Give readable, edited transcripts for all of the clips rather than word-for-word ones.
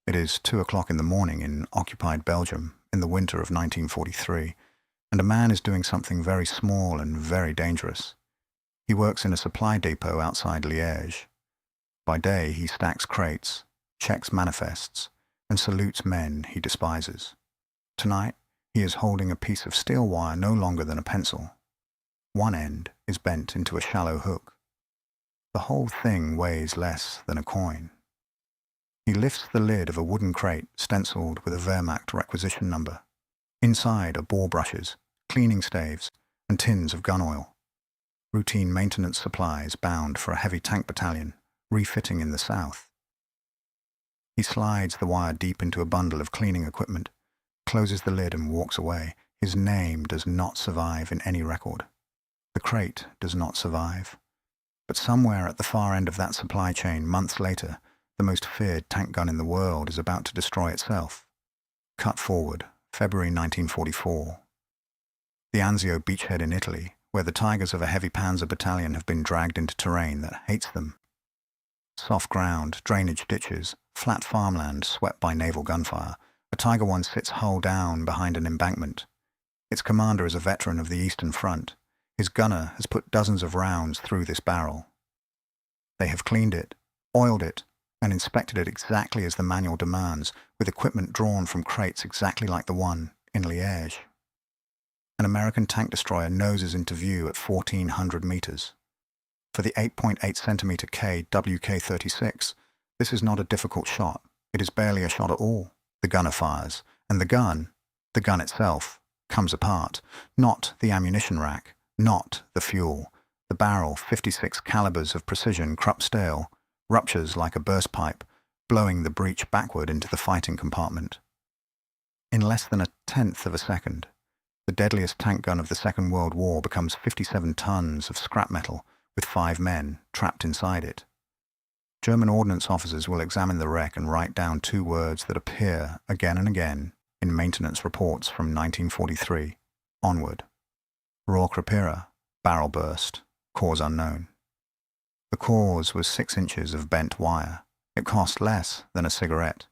It is 2 o'clock in the morning in occupied Belgium in the winter of 1943, and a man is doing something very small and very dangerous. He works in a supply depot outside Liège. By day, he stacks crates, checks manifests, and salutes men he despises. Tonight, he is holding a piece of steel wire no longer than a pencil. One end is bent into a shallow hook. The whole thing weighs less than a coin. He lifts the lid of a wooden crate stenciled with a Wehrmacht requisition number. Inside are bore brushes, cleaning staves, and tins of gun oil. Routine maintenance supplies bound for a heavy tank battalion, refitting in the south. He slides the wire deep into a bundle of cleaning equipment, closes the lid and walks away. His name does not survive in any record. The crate does not survive. But somewhere at the far end of that supply chain, months later, the most feared tank gun in the world is about to destroy itself. Cut forward, February 1944. The Anzio beachhead in Italy, where the tigers of a heavy panzer battalion have been dragged into terrain that hates them. Soft ground, drainage ditches, flat farmland swept by naval gunfire. A Tiger One sits hull down behind an embankment. Its commander is a veteran of the Eastern Front. His gunner has put dozens of rounds through this barrel. They have cleaned it, oiled it, and inspected it exactly as the manual demands, with equipment drawn from crates exactly like the one in Liège. An American tank destroyer noses into view at 1,400 meters. For the 8.8 centimeter K WK-36, this is not a difficult shot. It is barely a shot at all. The gunner fires, and the gun itself, comes apart. Not the ammunition rack, not the fuel. The barrel, 56 calibers of precision Krupp steel, ruptures like a burst pipe, blowing the breech backward into the fighting compartment. In less than a tenth of a second, the deadliest tank gun of the Second World War becomes 57 tons of scrap metal with 5 men trapped inside it. German ordnance officers will examine the wreck and write down 2 words that appear again and again in maintenance reports from 1943 onward. Rohrkrepierer, barrel burst, cause unknown. The cause was 6 inches of bent wire. It cost less than a cigarette.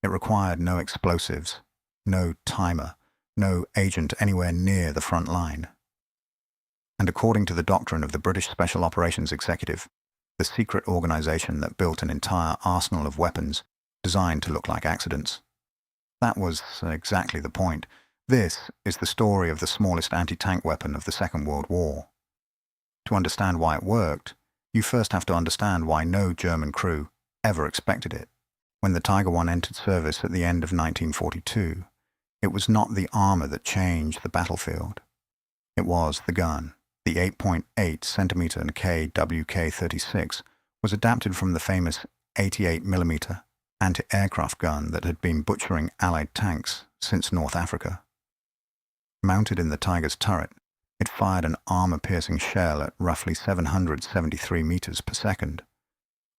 It required no explosives, no timer, no agent anywhere near the front line. And according to the doctrine of the British Special Operations Executive, the secret organization that built an entire arsenal of weapons designed to look like accidents. That was exactly the point. This is the story of the smallest anti-tank weapon of the Second World War. To understand why it worked, you first have to understand why no German crew ever expected it. When the Tiger One entered service at the end of 1942, it was not the armor that changed the battlefield. It was the gun. The 8.8 centimeter K WK-36 was adapted from the famous 88mm anti-aircraft gun that had been butchering Allied tanks since North Africa. Mounted in the Tiger's turret, it fired an armor-piercing shell at roughly 773 meters per second,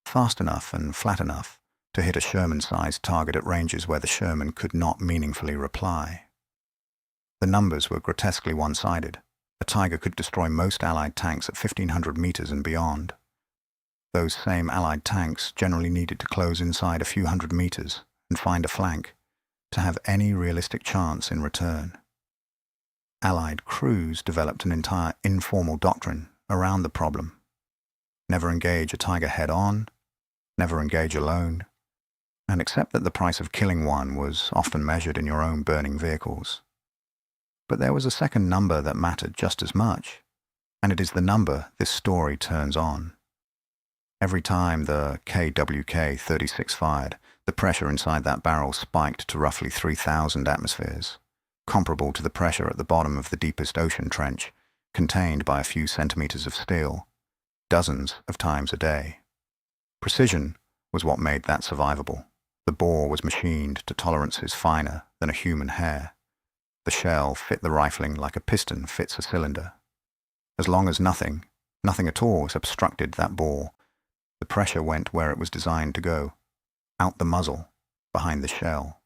fast enough and flat enough to hit a Sherman-sized target at ranges where the Sherman could not meaningfully reply. The numbers were grotesquely one-sided. A Tiger could destroy most Allied tanks at 1,500 meters and beyond. Those same Allied tanks generally needed to close inside a few hundred meters and find a flank to have any realistic chance in return. Allied crews developed an entire informal doctrine around the problem. Never engage a Tiger head-on, never engage alone, and accept that the price of killing one was often measured in your own burning vehicles. But there was a second number that mattered just as much, and it is the number this story turns on. Every time the KWK-36 fired, the pressure inside that barrel spiked to roughly 3,000 atmospheres, comparable to the pressure at the bottom of the deepest ocean trench, contained by a few centimeters of steel, dozens of times a day. Precision was what made that survivable. The bore was machined to tolerances finer than a human hair. The shell fit the rifling like a piston fits a cylinder. As long as nothing at all obstructed that bore, the pressure went where it was designed to go, out the muzzle, behind the shell.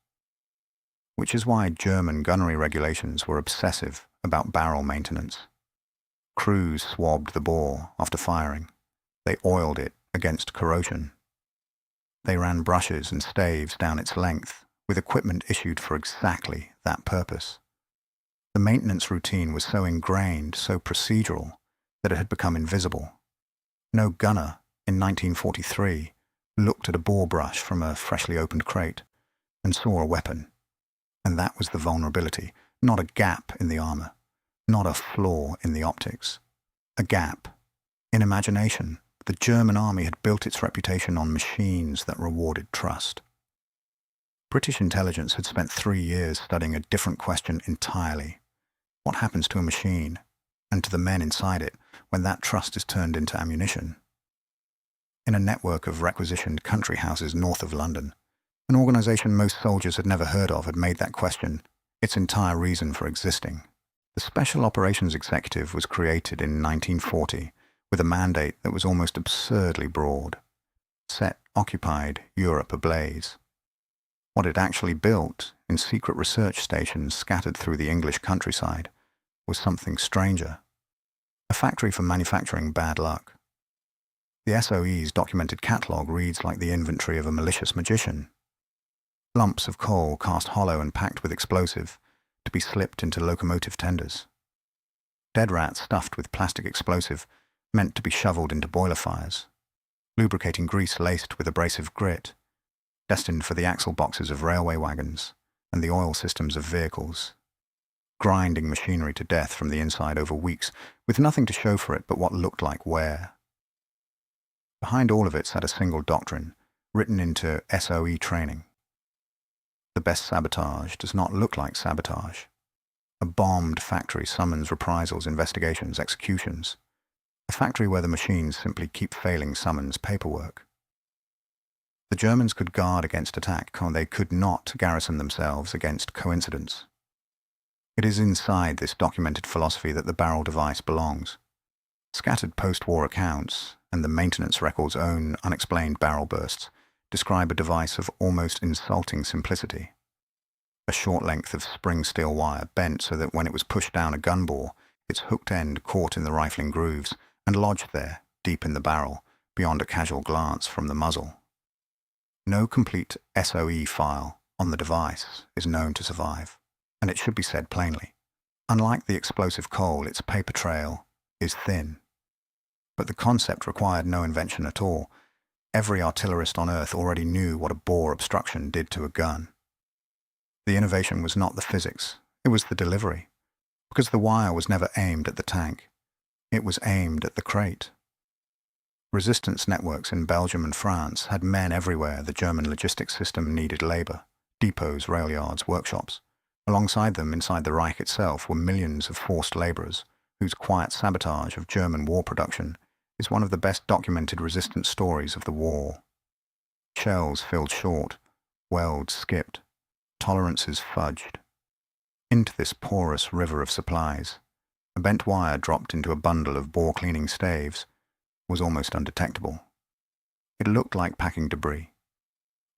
Which is why German gunnery regulations were obsessive about barrel maintenance. Crews swabbed the bore after firing. They oiled it against corrosion. They ran brushes and staves down its length, with equipment issued for exactly that purpose. The maintenance routine was so ingrained, so procedural, that it had become invisible. No gunner, in 1943, looked at a bore brush from a freshly opened crate and saw a weapon. And that was the vulnerability, not a gap in the armor, not a flaw in the optics. A gap. In imagination, the German army had built its reputation on machines that rewarded trust. British intelligence had spent 3 years studying a different question entirely. What happens to a machine, and to the men inside it, when that trust is turned into ammunition? In a network of requisitioned country houses north of London, an organization most soldiers had never heard of had made that question its entire reason for existing. The Special Operations Executive was created in 1940 with a mandate that was almost absurdly broad: set occupied Europe ablaze. What it actually built, in secret research stations scattered through the English countryside, was something stranger. A factory for manufacturing bad luck. The SOE's documented catalogue reads like the inventory of a malicious magician. Lumps of coal cast hollow and packed with explosive, to be slipped into locomotive tenders. Dead rats stuffed with plastic explosive, meant to be shoveled into boiler fires. Lubricating grease laced with abrasive grit, destined for the axle boxes of railway wagons and the oil systems of vehicles. Grinding machinery to death from the inside over weeks, with nothing to show for it but what looked like wear. Behind all of it sat a single doctrine, written into SOE training. The best sabotage does not look like sabotage. A bombed factory summons reprisals, investigations, executions. A factory where the machines simply keep failing summons paperwork. The Germans could guard against attack, they could not garrison themselves against coincidence. It is inside this documented philosophy that the barrel device belongs. Scattered post-war accounts, and the maintenance record's own unexplained barrel bursts, describe a device of almost insulting simplicity. A short length of spring steel wire bent so that when it was pushed down a gun bore, its hooked end caught in the rifling grooves and lodged there, deep in the barrel, beyond a casual glance from the muzzle. No complete SOE file on the device is known to survive, and it should be said plainly. Unlike the explosive coal, its paper trail is thin. But the concept required no invention at all. Every artillerist on Earth already knew what a bore obstruction did to a gun. The innovation was not the physics, it was the delivery, because the wire was never aimed at the tank. It was aimed at the crate. Resistance networks in Belgium and France had men everywhere the German logistics system needed labour: depots, rail yards, workshops. Alongside them, inside the Reich itself, were millions of forced labourers, whose quiet sabotage of German war production is one of the best documented resistance stories of the war. Shells filled short, welds skipped, tolerances fudged. Into this porous river of supplies, a bent wire dropped into a bundle of bore-cleaning staves was almost undetectable. It looked like packing debris.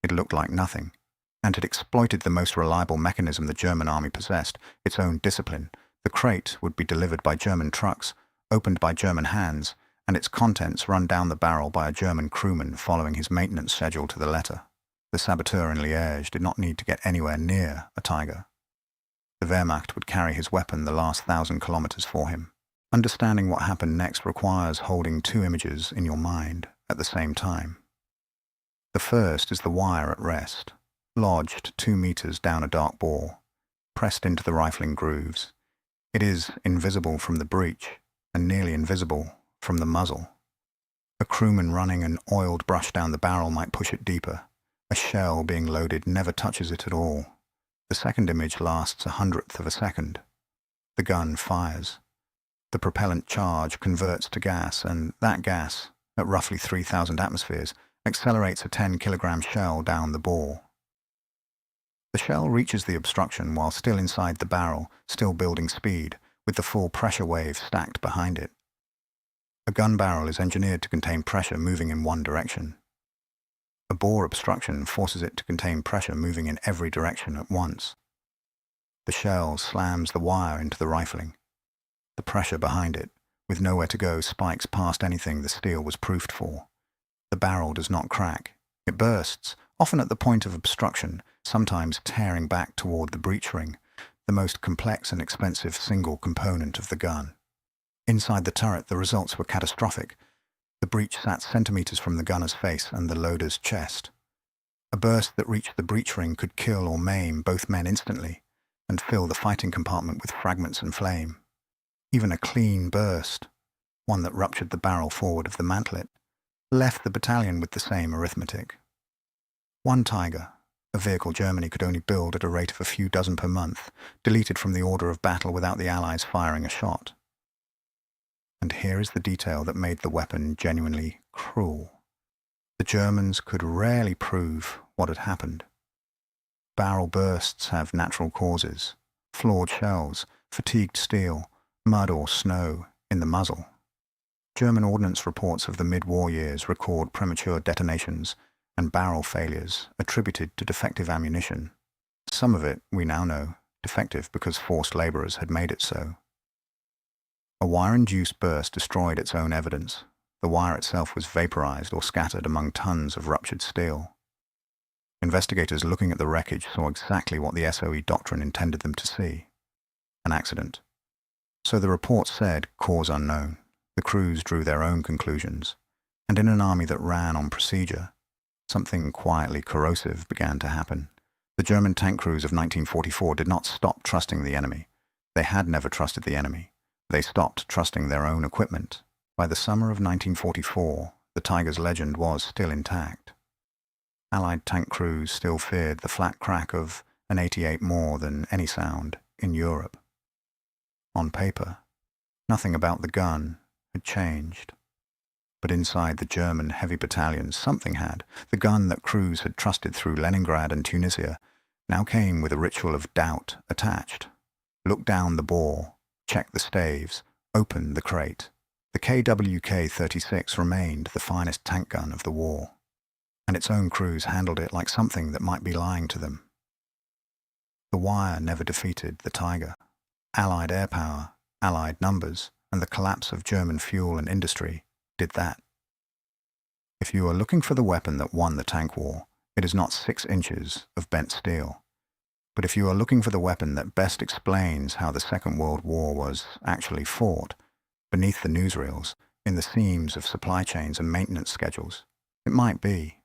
It looked like nothing, and it exploited the most reliable mechanism the German army possessed, its own discipline. The crate would be delivered by German trucks, opened by German hands, and its contents run down the barrel by a German crewman following his maintenance schedule to the letter. The saboteur in Liège did not need to get anywhere near a Tiger. The Wehrmacht would carry his weapon the last 1,000 kilometers for him. Understanding what happened next requires holding two images in your mind at the same time. The first is the wire at rest, lodged 2 meters down a dark bore, pressed into the rifling grooves. It is invisible from the breech, and nearly invisible from the muzzle. A crewman running an oiled brush down the barrel might push it deeper. A shell being loaded never touches it at all. The second image lasts 1/100th of a second. The gun fires. The propellant charge converts to gas, and that gas, at roughly 3,000 atmospheres, accelerates a 10-kilogram shell down the bore. The shell reaches the obstruction while still inside the barrel, still building speed, with the full pressure wave stacked behind it. A gun barrel is engineered to contain pressure moving in one direction. A bore obstruction forces it to contain pressure moving in every direction at once. The shell slams the wire into the rifling. The pressure behind it, with nowhere to go, spikes past anything the steel was proofed for. The barrel does not crack. It bursts, often at the point of obstruction, sometimes tearing back toward the breech ring, the most complex and expensive single component of the gun. Inside the turret, the results were catastrophic. The breech sat centimeters from the gunner's face and the loader's chest. A burst that reached the breech ring could kill or maim both men instantly and fill the fighting compartment with fragments and flame. Even a clean burst, one that ruptured the barrel forward of the mantlet, left the battalion with the same arithmetic. One Tiger, a vehicle Germany could only build at a rate of a few dozen per month, deleted from the order of battle without the Allies firing a shot. And here is the detail that made the weapon genuinely cruel. The Germans could rarely prove what had happened. Barrel bursts have natural causes: flawed shells, fatigued steel, mud or snow in the muzzle. German ordnance reports of the mid-war years record premature detonations and barrel failures attributed to defective ammunition. Some of it, we now know, defective because forced laborers had made it so. A wire-induced burst destroyed its own evidence. The wire itself was vaporized or scattered among tons of ruptured steel. Investigators looking at the wreckage saw exactly what the SOE doctrine intended them to see: an accident. So the report said, cause unknown. The crews drew their own conclusions, and in an army that ran on procedure, something quietly corrosive began to happen. The German tank crews of 1944 did not stop trusting the enemy. They had never trusted the enemy. They stopped trusting their own equipment. By the summer of 1944, the Tiger's legend was still intact. Allied tank crews still feared the flat crack of an 88 more than any sound in Europe. On paper, nothing about the gun had changed. But inside the German heavy battalions, something had. The gun that crews had trusted through Leningrad and Tunisia now came with a ritual of doubt attached. Look down the bore, check the staves, open the crate. The KWK-36 remained the finest tank gun of the war, and its own crews handled it like something that might be lying to them. The wire never defeated the Tiger. Allied air power, Allied numbers, and the collapse of German fuel and industry did that. If you are looking for the weapon that won the tank war, it is not 6 inches of bent steel. But if you are looking for the weapon that best explains how the Second World War was actually fought, beneath the newsreels, in the seams of supply chains and maintenance schedules, it might be.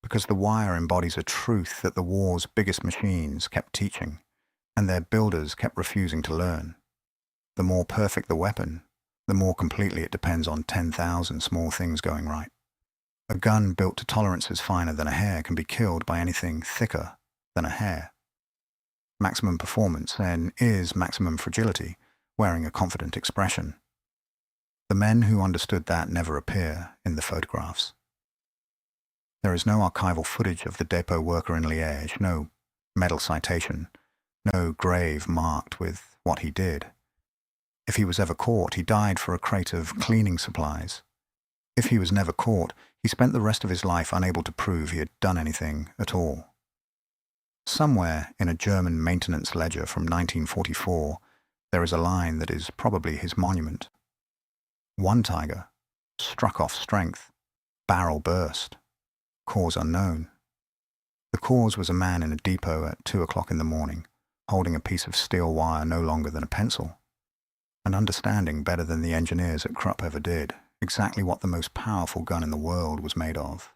Because the wire embodies a truth that the war's biggest machines kept teaching, and their builders kept refusing to learn. The more perfect the weapon, the more completely it depends on 10,000 small things going right. A gun built to tolerances finer than a hair can be killed by anything thicker than a hair. Maximum performance, then, is maximum fragility, wearing a confident expression. The men who understood that never appear in the photographs. There is no archival footage of the depot worker in Liège, no medal citation, no grave marked with what he did. If he was ever caught, he died for a crate of cleaning supplies. If he was never caught, he spent the rest of his life unable to prove he had done anything at all. Somewhere in a German maintenance ledger from 1944, there is a line that is probably his monument. One Tiger, struck off strength, barrel burst, cause unknown. The cause was a man in a depot at 2 o'clock in the morning, holding a piece of steel wire no longer than a pencil, and understanding better than the engineers at Krupp ever did exactly what the most powerful gun in the world was made of.